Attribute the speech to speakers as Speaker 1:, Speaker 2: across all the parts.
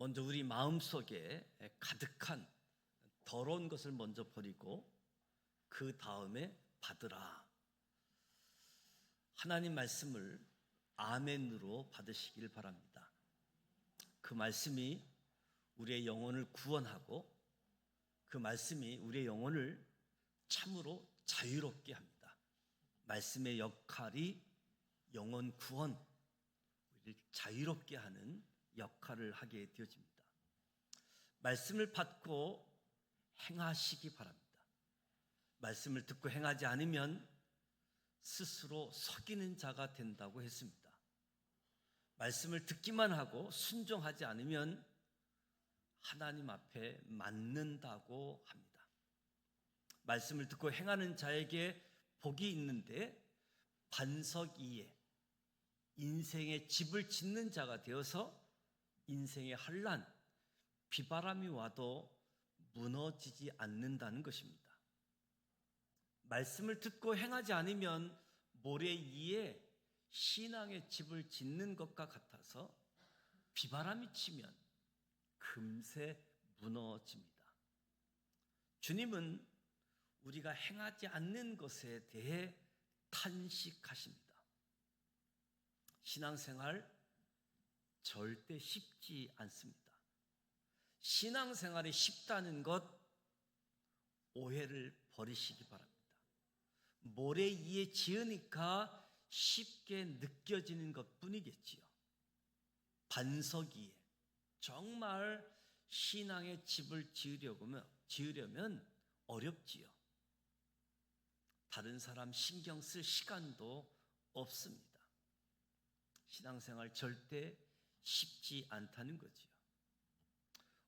Speaker 1: 먼저 우리 마음속에 가득한 더러운 것을 먼저 버리고 그 다음에 받으라. 하나님 말씀을 아멘으로 받으시길 바랍니다. 그 말씀이 우리의 영혼을 구원하고 그 말씀이 우리의 영혼을 참으로 자유롭게 합니다. 말씀의 역할이 영혼 구원, 우리를 자유롭게 하는 역할을 하게 되어집니다. 말씀을 받고 행하시기 바랍니다. 말씀을 듣고 행하지 않으면 스스로 속이는 자가 된다고 했습니다. 말씀을 듣기만 하고 순종하지 않으면 하나님 앞에 맞는다고 합니다. 말씀을 듣고 행하는 자에게 복이 있는데 반석 위에 인생의 집을 짓는 자가 되어서 인생의 환난, 비바람이 와도 무너지지 않는다는 것입니다. 말씀을 듣고 행하지 않으면 모래 위에 신앙의 집을 짓는 것과 같아서 비바람이 치면 금세 무너집니다. 주님은 우리가 행하지 않는 것에 대해 탄식하십니다. 신앙생활 절대 쉽지 않습니다. 신앙생활이 쉽다는 것 오해를 버리시기 바랍니다. 모래 위에 지으니까 쉽게 느껴지는 것뿐이겠지요. 반석 위에 정말 신앙의 집을 지으려면 어렵지요. 다른 사람 신경 쓸 시간도 없습니다. 신앙생활 절대 쉽지 않다는 거지요.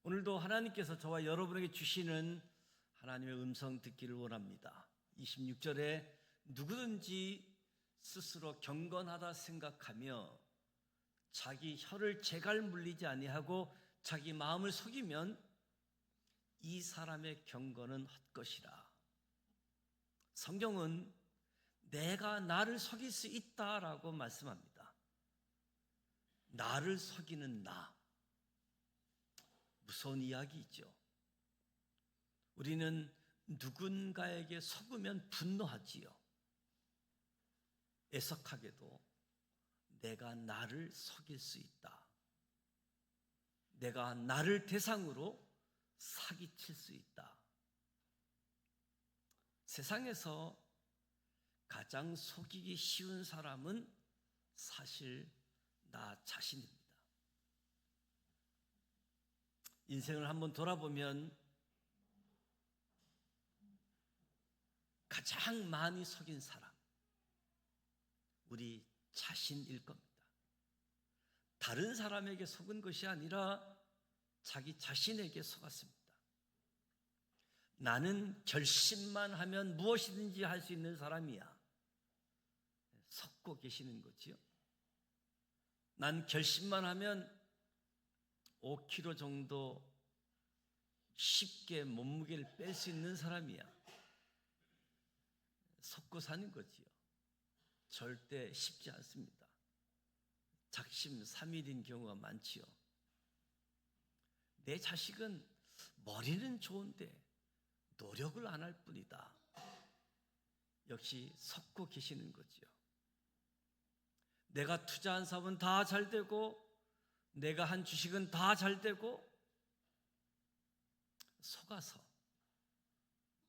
Speaker 1: 오늘도 하나님께서 저와 여러분에게 주시는 하나님의 음성 듣기를 원합니다. 26절에 누구든지 스스로 경건하다 생각하며 자기 혀를 재갈 물리지 아니하고 자기 마음을 속이면 이 사람의 경건은 헛것이라. 성경은 내가 나를 속일 수 있다라고 말씀합니다. 나를 속이는 나. 무서운 이야기이죠. 우리는 누군가에게 속으면 분노하지요. 애석하게도 내가 나를 속일 수 있다. 내가 나를 대상으로 사기칠 수 있다. 세상에서 가장 속이기 쉬운 사람은 사실 나 자신입니다. 인생을 한번 돌아보면 가장 많이 속인 사람, 우리 자신일 겁니다. 다른 사람에게 속은 것이 아니라 자기 자신에게 속았습니다. 나는 결심만 하면 무엇이든지 할 수 있는 사람이야. 속고 계시는 거지요. 난 결심만 하면 5kg 정도 쉽게 몸무게를 뺄 수 있는 사람이야. 속고 사는 거지요. 절대 쉽지 않습니다. 작심삼일인 경우가 많지요. 내 자식은 머리는 좋은데 노력을 안 할 뿐이다. 역시 속고 계시는 거지요. 내가 투자한 사업은 다 잘 되고 내가 한 주식은 다 잘 되고 속아서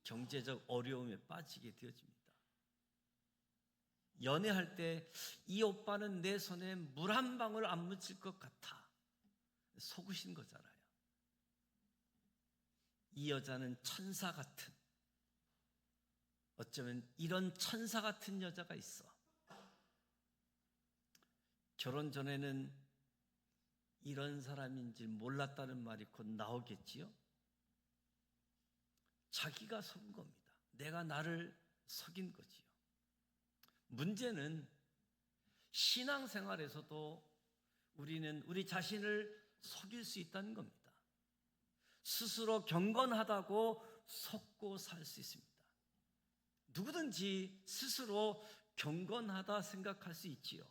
Speaker 1: 경제적 어려움에 빠지게 되어집니다. 연애할 때 이 오빠는 내 손에 물 한 방울 안 묻힐 것 같아. 속으신 거잖아요. 이 여자는 천사 같은, 어쩌면 이런 천사 같은 여자가 있어. 결혼 전에는 이런 사람인지 몰랐다는 말이 곧 나오겠지요. 자기가 속은 겁니다. 내가 나를 속인 거지요. 문제는 신앙생활에서도 우리는 우리 자신을 속일 수 있다는 겁니다. 스스로 경건하다고 속고 살 수 있습니다. 누구든지 스스로 경건하다 생각할 수 있지요.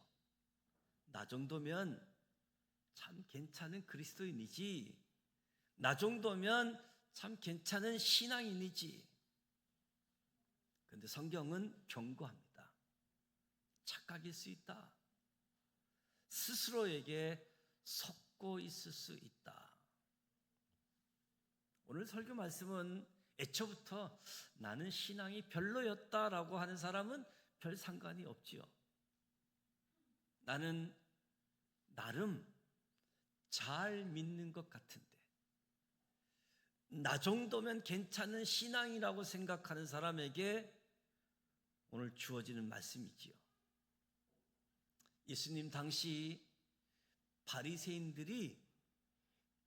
Speaker 1: 나 정도면 참 괜찮은 그리스도인이지. 나 정도면 참 괜찮은 신앙인이지. 그런데 성경은 경고합니다. 착각일 수 있다. 스스로에게 속고 있을 수 있다. 오늘 설교 말씀은 애초부터 나는 신앙이 별로였다라고 하는 사람은 별 상관이 없지요. 나는 나름 잘 믿는 것 같은데, 나 정도면 괜찮은 신앙이라고 생각하는 사람에게 오늘 주어지는 말씀이지요. 예수님 당시 바리새인들이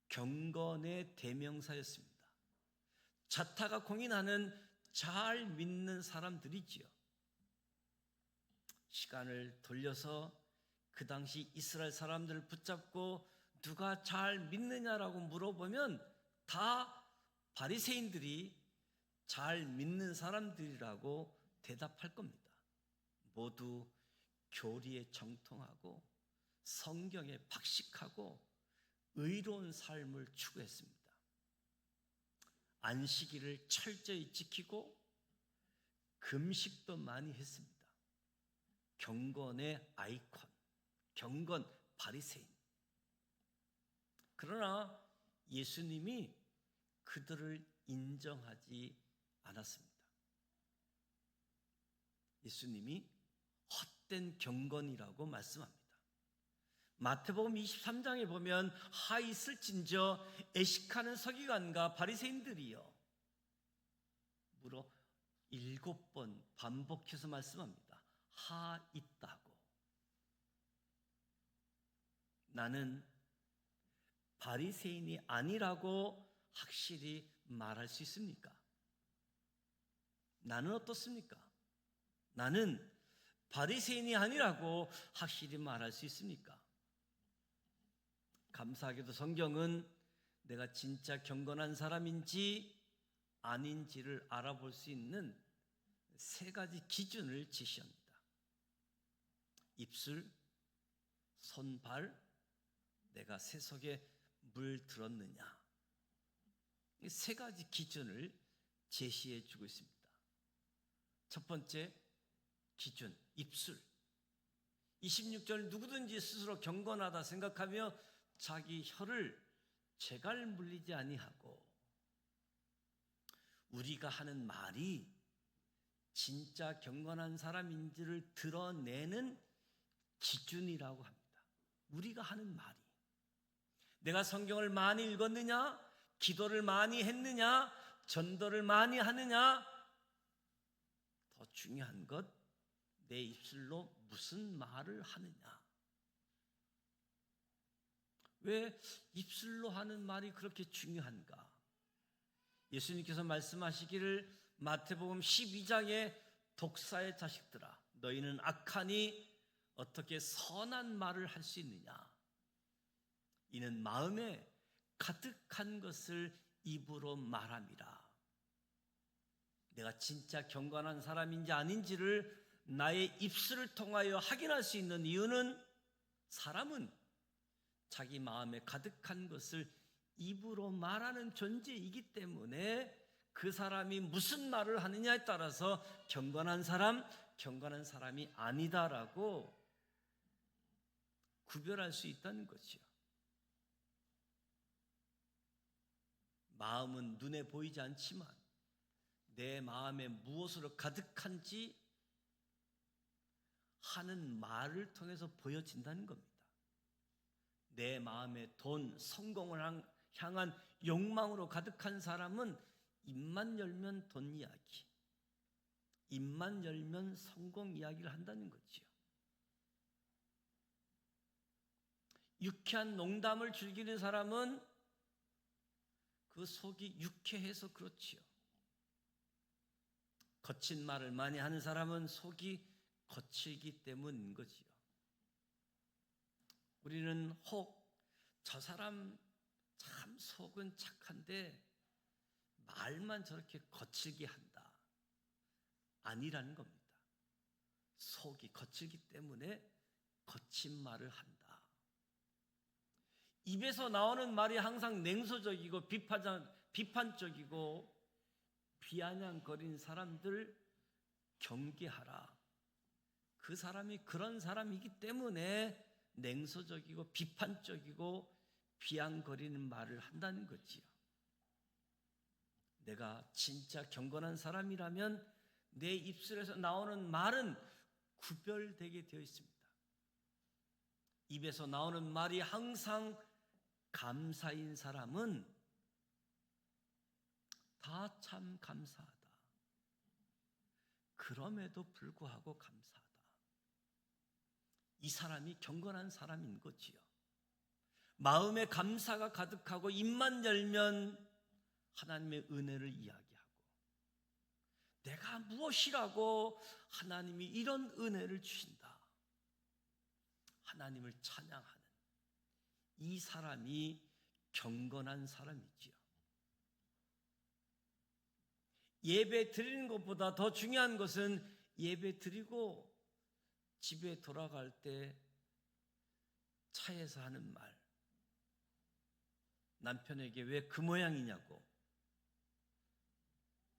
Speaker 1: 경건의 대명사였습니다. 자타가 공인하는 잘 믿는 사람들이지요. 시간을 돌려서 그 당시 이스라엘 사람들을 붙잡고 누가 잘 믿느냐라고 물어보면 다 바리새인들이 잘 믿는 사람들이라고 대답할 겁니다. 모두 교리에 정통하고 성경에 박식하고 의로운 삶을 추구했습니다. 안식일을 철저히 지키고 금식도 많이 했습니다. 경건의 아이콘, 경건 바리새인. 그러나 예수님이 그들을 인정하지 않았습니다. 예수님이 헛된 경건이라고 말씀합니다. 마태복음 23장에 보면 하 있을진저 애식하는 서기관과 바리새인들이요 무려 7번 반복해서 말씀합니다. 하 있다고. 나는 바리새인이 아니라고 확실히 말할 수 있습니까? 나는 어떻습니까? 나는 바리새인이 아니라고 확실히 말할 수 있습니까? 감사하게도 성경은 내가 진짜 경건한 사람인지 아닌지를 알아볼 수 있는 3가지 기준을 제시합니다. 입술, 손, 발, 내가 세속에 물 들었느냐. 이 3가지 기준을 제시해 주고 있습니다. 첫 번째 기준, 입술. 26절 누구든지 스스로 경건하다 생각하며 자기 혀를 재갈 물리지 아니하고. 우리가 하는 말이 진짜 경건한 사람인지를 드러내는 기준이라고 합니다. 우리가 하는 말이. 내가 성경을 많이 읽었느냐, 기도를 많이 했느냐, 전도를 많이 하느냐, 더 중요한 것, 내 입술로 무슨 말을 하느냐. 왜 입술로 하는 말이 그렇게 중요한가? 예수님께서 말씀하시기를 마태복음 12장에 독사의 자식들아, 너희는 악하니 어떻게 선한 말을 할 수 있느냐? 이는 마음에 가득한 것을 입으로 말함이라. 내가 진짜 경건한 사람인지 아닌지를 나의 입술을 통하여 확인할 수 있는 이유는 사람은 자기 마음에 가득한 것을 입으로 말하는 존재이기 때문에 그 사람이 무슨 말을 하느냐에 따라서 경건한 사람, 경건한 사람이 아니다라고 구별할 수 있다는 거죠. 마음은 눈에 보이지 않지만 내 마음에 무엇으로 가득한지 하는 말을 통해서 보여진다는 겁니다. 내 마음에 돈, 성공을 향한 욕망으로 가득한 사람은 입만 열면 돈 이야기, 입만 열면 성공 이야기를 한다는 거지요. 유쾌한 농담을 즐기는 사람은 그 속이 유쾌해서 그렇지요. 거친 말을 많이 하는 사람은 속이 거칠기 때문인 거지요. 우리는 혹 저 사람 참 속은 착한데 말만 저렇게 거칠게 한다. 아니라는 겁니다. 속이 거칠기 때문에 거친 말을 한다. 입에서 나오는 말이 항상 냉소적이고 비판적이고 비아냥거리는 사람들 경계하라. 그 사람이 그런 사람이기 때문에 냉소적이고 비판적이고 비아냥거리는 말을 한다는 거지요. 내가 진짜 경건한 사람이라면 내 입술에서 나오는 말은 구별되게 되어 있습니다. 입에서 나오는 말이 항상 감사인 사람은 다 참 감사하다. 그럼에도 불구하고 감사하다. 이 사람이 경건한 사람인 거지요. 마음에 감사가 가득하고 입만 열면 하나님의 은혜를 이야기하고, 내가 무엇이라고 하나님이 이런 은혜를 주신다, 하나님을 찬양하는 이 사람이 경건한 사람이지요. 예배 드리는 것보다 더 중요한 것은 예배 드리고 집에 돌아갈 때 차에서 하는 말, 남편에게 왜 그 모양이냐고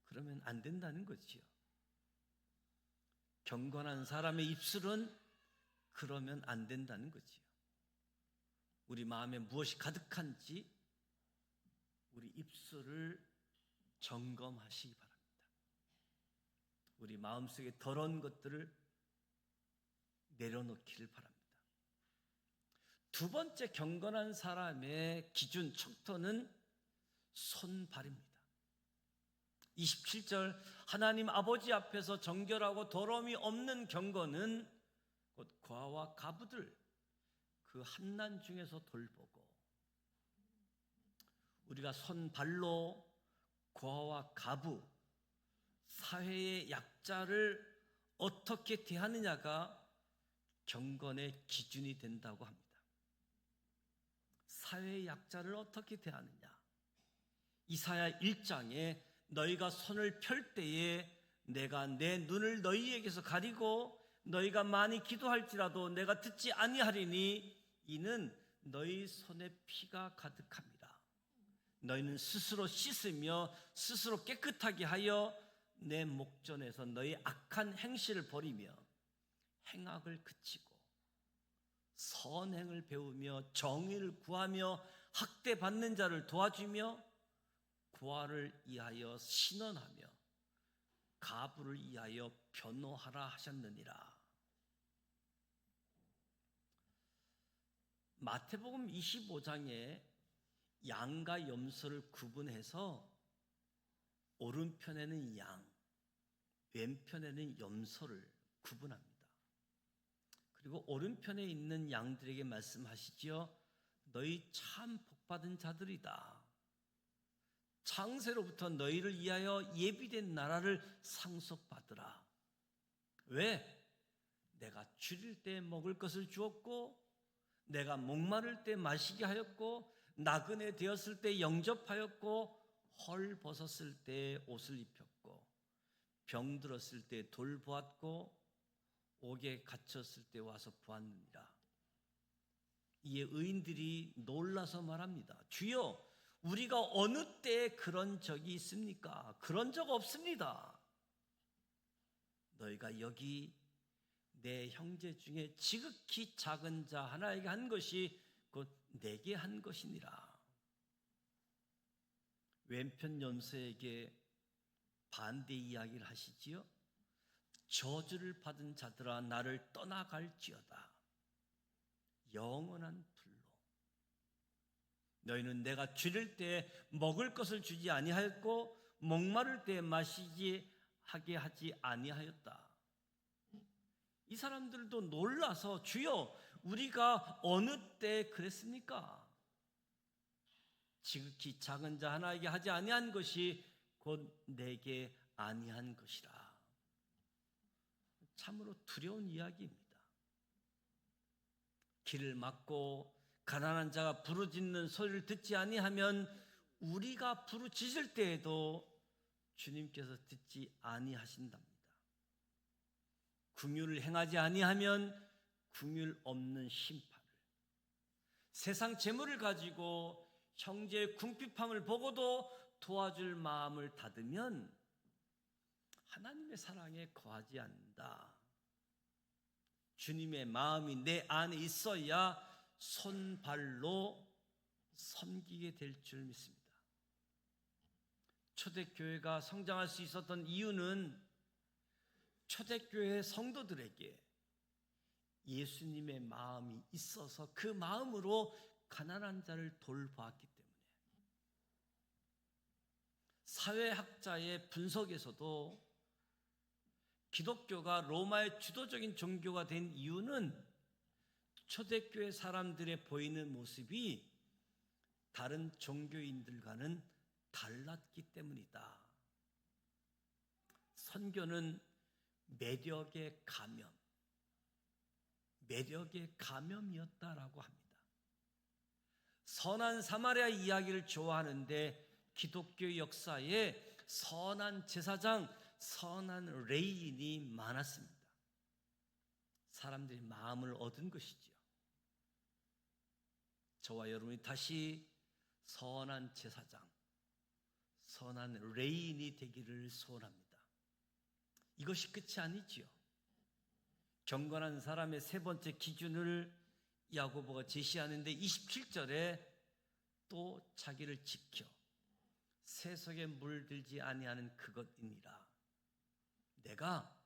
Speaker 1: 그러면 안 된다는 거지요. 경건한 사람의 입술은 그러면 안 된다는 거지요. 우리 마음에 무엇이 가득한지 우리 입술을 점검하시기 바랍니다. 우리 마음속에 더러운 것들을 내려놓기를 바랍니다. 두 번째 경건한 사람의 기준 척도는 손발입니다. 27절, 하나님 아버지 앞에서 정결하고 더러움이 없는 경건은 곧 과와 가부들 그 한난 중에서 돌보고, 우리가 손발로 과와 가부, 사회의 약자를 어떻게 대하느냐가 경건의 기준이 된다고 합니다. 사회의 약자를 어떻게 대하느냐. 이사야 1장에 너희가 손을 펼 때에 내가 내 눈을 너희에게서 가리고 너희가 많이 기도할지라도 내가 듣지 아니하리니 이는 너희 손에 피가 가득합니다. 너희는 스스로 씻으며 스스로 깨끗하게 하여 내 목전에서 너희 악한 행실을 버리며 행악을 그치고 선행을 배우며 정의를 구하며 학대받는 자를 도와주며 고아를 위하여 신원하며 가부를 위하여 변호하라 하셨느니라. 마태복음 25장에 양과 염소를 구분해서 오른편에는 양, 왼편에는 염소를 구분합니다. 그리고 오른편에 있는 양들에게 말씀하시지요. 너희 참 복받은 자들이다. 창세로부터 너희를 위하여 예비된 나라를 상속받으라. 왜? 내가 줄일 때 먹을 것을 주었고, 내가 목마를 때 마시게 하였고, 나그네 되었을 때 영접하였고, 헐 벗었을 때 옷을 입혔고, 병들었을 때 돌보았고, 옥에 갇혔을 때 와서 보았느니라. 이에 의인들이 놀라서 말합니다. 주여, 우리가 어느 때에 그런 적이 있습니까? 그런 적 없습니다. 너희가 여기 내 형제 중에 지극히 작은 자 하나에게 한 것이 곧 내게 한 것이니라. 왼편 염소에게 반대 이야기를 하시지요. 저주를 받은 자들아 나를 떠나갈지어다. 영원한 불로. 너희는 내가 줄일 때 먹을 것을 주지 아니하였고 목마를 때 마시지 하게 하지 아니하였다. 이 사람들도 놀라서 주여 우리가 어느 때 그랬습니까? 지극히 작은 자 하나에게 하지 아니한 것이 곧 내게 아니한 것이라. 참으로 두려운 이야기입니다. 길을 막고 가난한 자가 부르짖는 소리를 듣지 아니하면 우리가 부르짖을 때에도 주님께서 듣지 아니하신답니다. 긍휼을 행하지 아니하면 긍휼 없는 심판을, 세상 재물을 가지고 형제의 궁핍함을 보고도 도와줄 마음을 닫으면 하나님의 사랑에 거하지 않는다. 주님의 마음이 내 안에 있어야 손발로 섬기게 될 줄 믿습니다. 초대교회가 성장할 수 있었던 이유는 초대교회 성도들에게 예수님의 마음이 있어서 그 마음으로 가난한 자를 돌보았기 때문에, 사회학자의 분석에서도 기독교가 로마의 주도적인 종교가 된 이유는 초대교회 사람들의 보이는 모습이 다른 종교인들과는 달랐기 때문이다. 선교는 매력의 감염이었다라고 합니다. 선한 사마리아 이야기를 좋아하는데 기독교 역사에 선한 제사장, 선한 레인이 많았습니다. 사람들이 마음을 얻은 것이지요. 저와 여러분이 다시 선한 제사장, 선한 레인이 되기를 소원합니다. 이것이 끝이 아니지요. 경건한 사람의 세 번째 기준을 야고보가 제시하는데 27절에 또 자기를 지켜 세속에 물들지 아니하는 그것이니라. 내가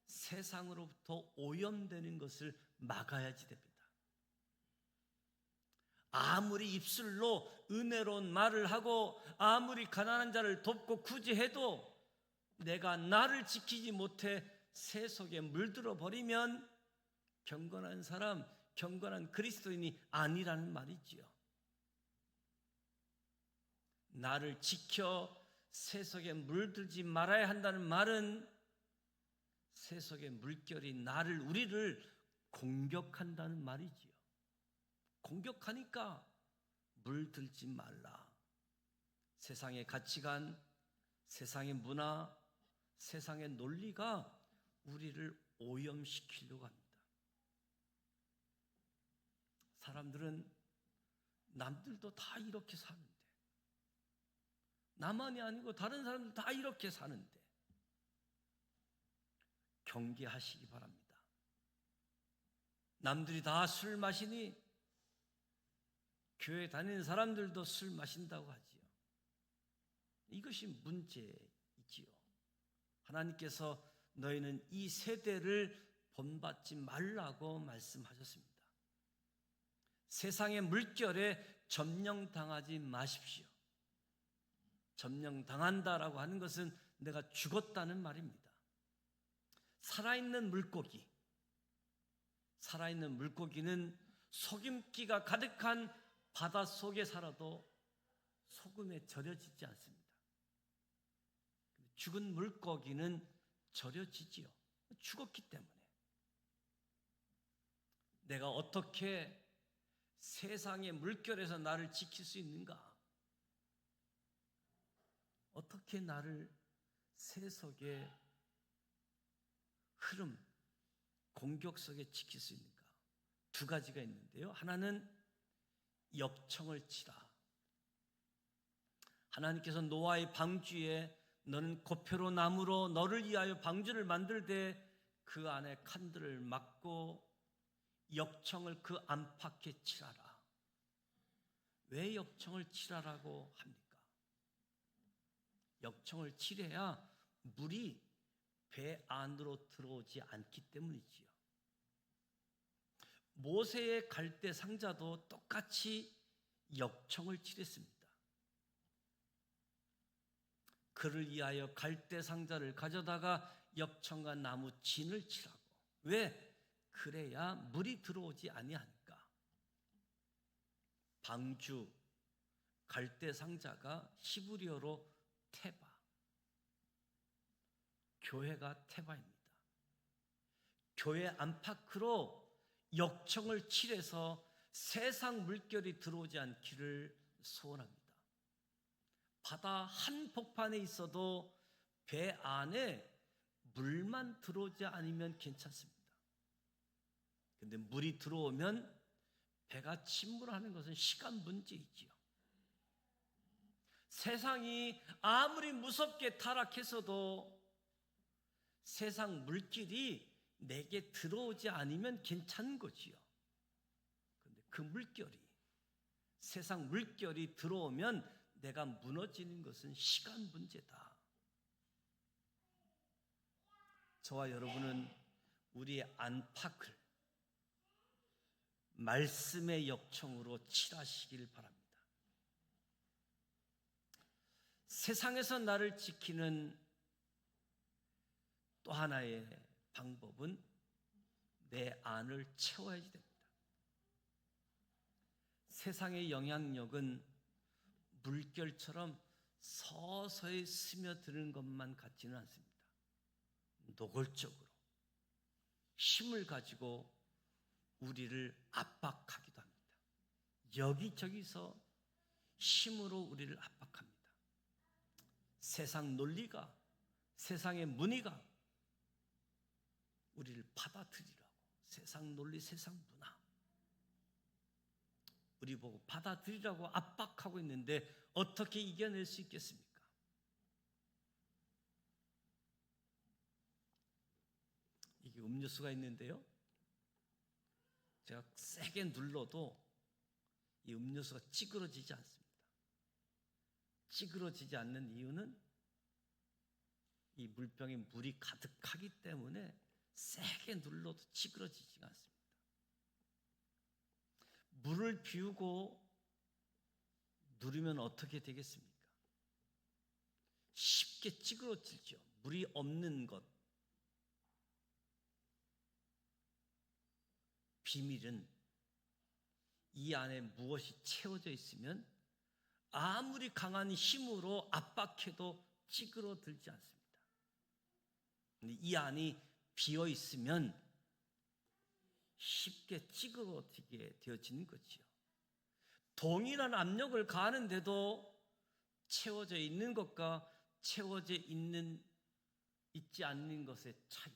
Speaker 1: 세상으로부터 오염되는 것을 막아야지 됩니다. 아무리 입술로 은혜로운 말을 하고 아무리 가난한 자를 돕고 구제해도 내가 나를 지키지 못해 세속에 물들어 버리면 경건한 사람, 경건한 그리스도인이 아니라는 말이지요. 나를 지켜 세속에 물들지 말아야 한다는 말은 세속의 물결이 우리를 공격한다는 말이지요. 공격하니까 물들지 말라. 세상의 가치관, 세상의 문화, 세상의 논리가 우리를 오염시키려고 합니다. 사람들은 남들도 다 이렇게 사는데, 나만이 아니고 다른 사람들 다 이렇게 사는데 경계하시기 바랍니다. 남들이 다 술 마시니 교회 다니는 사람들도 술 마신다고 하지요. 이것이 문제이지요. 하나님께서 너희는 이 세대를 본받지 말라고 말씀하셨습니다. 세상의 물결에 점령당하지 마십시오. 점령당한다라고 하는 것은 내가 죽었다는 말입니다. 살아있는 물고기는 속임기가 가득한 바다 속에 살아도 소금에 절여지지 않습니다. 죽은 물고기는 절여지지요. 죽었기 때문에. 내가 어떻게 세상의 물결에서 나를 지킬 수 있는가? 어떻게 나를 세속의 흐름, 공격 속에 지킬 수 있는가? 두 가지가 있는데요. 하나는 엽청을 치라. 하나님께서 노아의 방주에 너는 고표로 나무로 너를 위하여 방주를 만들되 그 안에 칸들을 막고 엽청을 그 안팎에 칠하라. 왜 엽청을 칠하라고 합니까? 엽청을 칠해야 물이 배 안으로 들어오지 않기 때문이지요. 모세의 갈대 상자도 똑같이 엽청을 칠했습니다. 그를 위하여 갈대 상자를 가져다가 엽청과 나무 진을 칠하고. 왜? 그래야 물이 들어오지 아니하니까. 방주, 갈대 상자가 히브리어로 테바, 교회가 테바입니다. 교회 안팎으로 엽청을 칠해서 세상 물결이 들어오지 않기를 소원합니다. 바다 한복판에 있어도 배 안에 물만 들어오지 않으면 괜찮습니다. 근데 물이 들어오면 배가 침몰하는 것은 시간 문제이지요. 세상이 아무리 무섭게 타락해서도 세상 물길이 내게 들어오지 않으면 괜찮은 거지요. 그런데 그 물결이, 세상 물결이 들어오면 내가 무너지는 것은 시간 문제다. 저와 여러분은 우리의 안팎을 말씀의 역청으로 칠하시길 바랍니다. 세상에서 나를 지키는 또 하나의 방법은 내 안을 채워야지 됩니다. 세상의 영향력은 물결처럼 서서히 스며드는 것만 같지는 않습니다. 노골적으로 힘을 가지고 우리를 압박하기도 합니다. 여기저기서 힘으로 우리를 압박합니다. 세상 논리가, 세상의 문의가 우리를 받아들이라고, 세상 논리, 세상 문화 우리 보고 받아들이라고 압박하고 있는데 어떻게 이겨낼 수 있겠습니까? 이게 음료수가 있는데요, 제가 세게 눌러도 이 음료수가 찌그러지지 않습니다. 찌그러지지 않는 이유는 이 물병에 물이 가득하기 때문에 세게 눌러도 찌그러지지가 않습니다. 물을 비우고 누르면 어떻게 되겠습니까? 쉽게 찌그러지죠. 물이 없는 것. 비밀은 이 안에 무엇이 채워져 있으면 아무리 강한 힘으로 압박해도 찌그러들지 않습니다. 근데 이 안이 비어 있으면 쉽게 찌그러지게 되어지는 거지요. 동일한 압력을 가하는데도 채워져 있는 것과 채워져 있지 않는 것의 차이.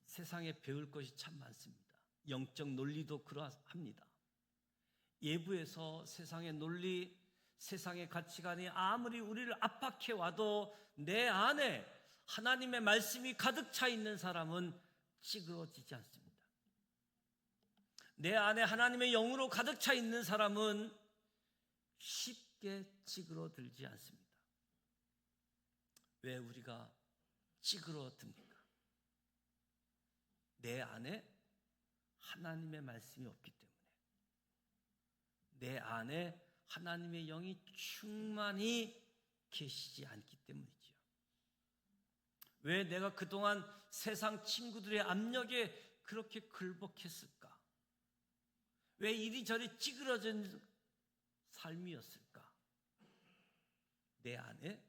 Speaker 1: 세상에 배울 것이 참 많습니다. 영적 논리도 그러합니다. 예부에서 세상의 논리, 세상의 가치관이 아무리 우리를 압박해 와도 내 안에 하나님의 말씀이 가득 차 있는 사람은 찌그러지지 않습니다. 내 안에 하나님의 영으로 가득 차 있는 사람은 쉽게 찌그러들지 않습니다. 왜 우리가 찌그러듭니까? 내 안에 하나님의 말씀이 없기 때문에, 내 안에 하나님의 영이 충만히 계시지 않기 때문이지요. 왜 내가 그동안 세상 친구들의 압력에 그렇게 굴복했을까? 왜 이리저리 찌그러진 삶이었을까? 내 안에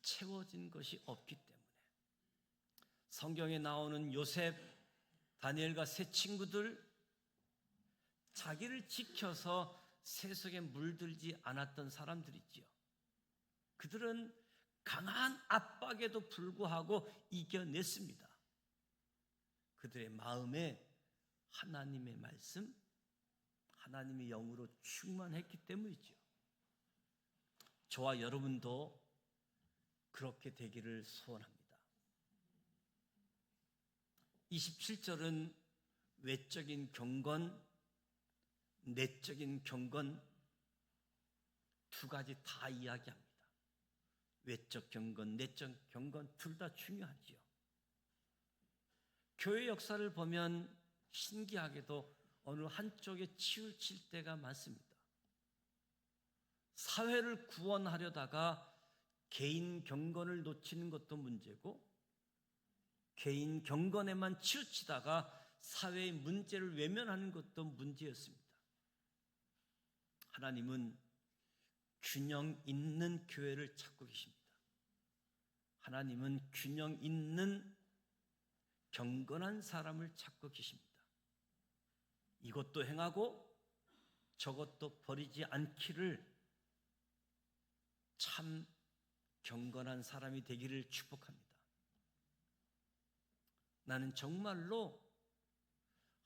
Speaker 1: 채워진 것이 없기 때문에. 성경에 나오는 요셉, 다니엘과 세 친구들, 자기를 지켜서 새 속에 물들지 않았던 사람들이지요. 그들은 강한 압박에도 불구하고 이겨냈습니다. 그들의 마음에 하나님의 말씀, 하나님의 영으로 충만했기 때문이죠. 저와 여러분도 그렇게 되기를 소원합니다. 27절은 외적인 경건, 내적인 경건 두 가지 다 이야기합니다. 외적 경건, 내적 경건 둘 다 중요하지요. 교회 역사를 보면 신기하게도 어느 한쪽에 치우칠 때가 많습니다. 사회를 구원하려다가 개인 경건을 놓치는 것도 문제고, 개인 경건에만 치우치다가 사회의 문제를 외면하는 것도 문제였습니다. 하나님은 균형 있는 교회를 찾고 계십니다. 하나님은 균형 있는 경건한 사람을 찾고 계십니다. 이것도 행하고 저것도 버리지 않기를, 참 경건한 사람이 되기를 축복합니다. 나는 정말로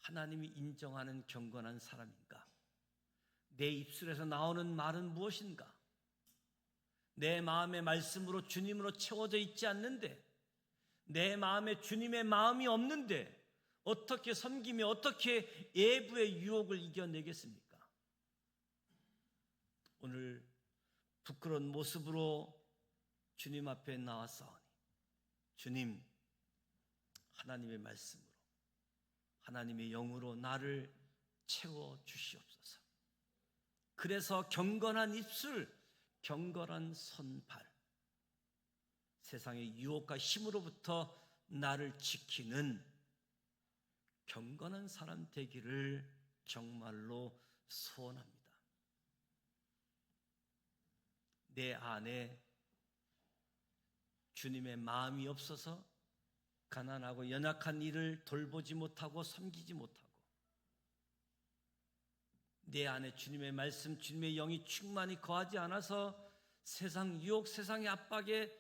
Speaker 1: 하나님이 인정하는 경건한 사람인가? 내 입술에서 나오는 말은 무엇인가? 내 마음의 말씀으로 주님으로 채워져 있지 않는데, 내 마음에 주님의 마음이 없는데 어떻게 섬기며 어떻게 예부의 유혹을 이겨내겠습니까? 오늘 부끄러운 모습으로 주님 앞에 나왔사오니 주님, 하나님의 말씀으로 하나님의 영으로 나를 채워 주시옵소서. 그래서 경건한 입술, 경건한 손발, 세상의 유혹과 힘으로부터 나를 지키는 경건한 사람 되기를 정말로 소원합니다. 내 안에 주님의 마음이 없어서 가난하고 연약한 이를 돌보지 못하고 섬기지 못하고, 내 안에 주님의 말씀, 주님의 영이 충만히 거하지 않아서 세상 유혹, 세상의 압박에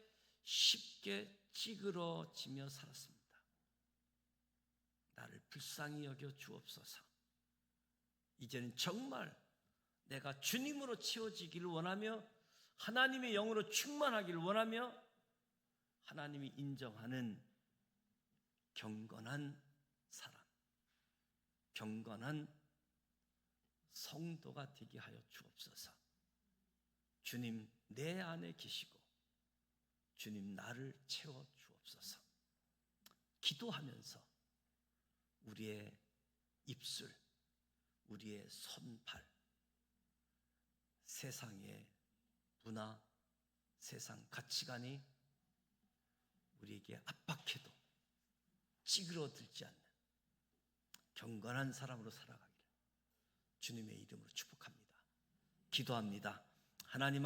Speaker 1: 쉽게 찌그러지며 살았습니다. 나를 불쌍히 여겨 주옵소서. 이제는 정말 내가 주님으로 채워지기를 원하며 하나님의 영으로 충만하기를 원하며 하나님이 인정하는 경건한 사람, 경건한 성도가 되게 하여 주옵소서. 주님 내 안에 계시고 주님 나를 채워 주옵소서. 기도하면서 우리의 입술, 우리의 손발, 세상의 문화, 세상 가치관이 우리에게 압박해도 찌그러들지 않는 경건한 사람으로 살아가기를 주님의 이름으로 축복합니다. 기도합니다. 하나님 아버지,